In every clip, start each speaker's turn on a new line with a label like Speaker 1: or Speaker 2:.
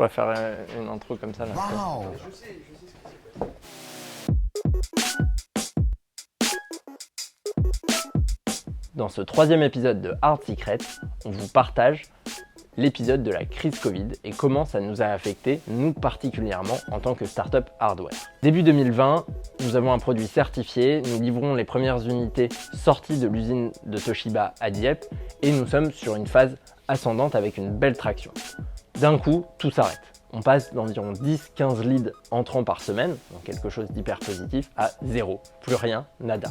Speaker 1: pourrais faire une intro comme ça là.
Speaker 2: Wow.
Speaker 1: Dans ce troisième épisode de Hard Secret, on vous partage l'épisode de la crise Covid et comment ça nous a affecté, nous particulièrement, en tant que startup hardware. Début 2020, nous avons un produit certifié, nous livrons les premières unités sorties de l'usine de Toshiba à Dieppe et nous sommes sur une phase ascendante avec une belle traction. D'un coup, tout s'arrête. On passe d'environ 10-15 leads entrants par semaine, donc quelque chose d'hyper positif, à zéro, plus rien, nada.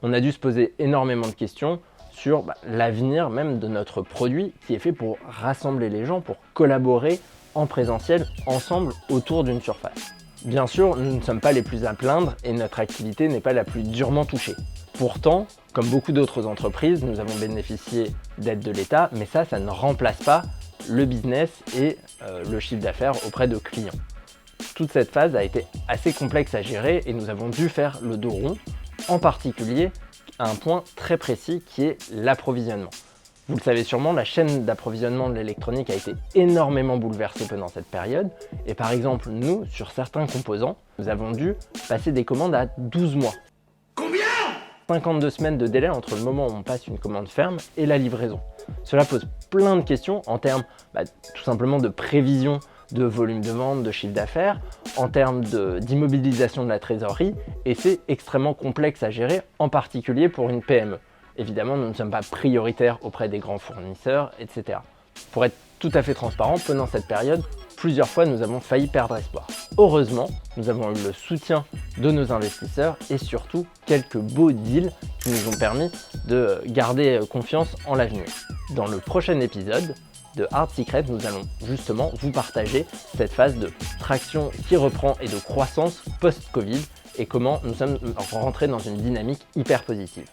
Speaker 1: On a dû se poser énormément de questions sur l'avenir même de notre produit qui est fait pour rassembler les gens, pour collaborer en présentiel ensemble autour d'une surface. Bien sûr, nous ne sommes pas les plus à plaindre et notre activité n'est pas la plus durement touchée. Pourtant, comme beaucoup d'autres entreprises, nous avons bénéficié d'aides de l'État, mais ça ne remplace pas le business et le chiffre d'affaires auprès de clients. Toute cette phase a été assez complexe à gérer et nous avons dû faire le dos rond, en particulier à un point très précis qui est l'approvisionnement. Vous le savez sûrement, la chaîne d'approvisionnement de l'électronique a été énormément bouleversée pendant cette période et par exemple, nous, sur certains composants, nous avons dû passer des commandes à 12 mois.
Speaker 2: Combien ?
Speaker 1: 52 semaines de délai entre le moment où on passe une commande ferme et la livraison. Cela pose plein de questions en termes tout simplement de prévision de volume de vente, de chiffre d'affaires, en termes d'immobilisation de la trésorerie, et c'est extrêmement complexe à gérer, en particulier pour une PME. Évidemment, nous ne sommes pas prioritaires auprès des grands fournisseurs, etc. Pour être tout à fait transparent, pendant cette période, plusieurs fois nous avons failli perdre espoir. Heureusement, nous avons eu le soutien de nos investisseurs et surtout quelques beaux deals qui nous ont permis de garder confiance en l'avenir. Dans le prochain épisode de Hard Secret, nous allons justement vous partager cette phase de traction qui reprend et de croissance post-Covid et comment nous sommes rentrés dans une dynamique hyper positive.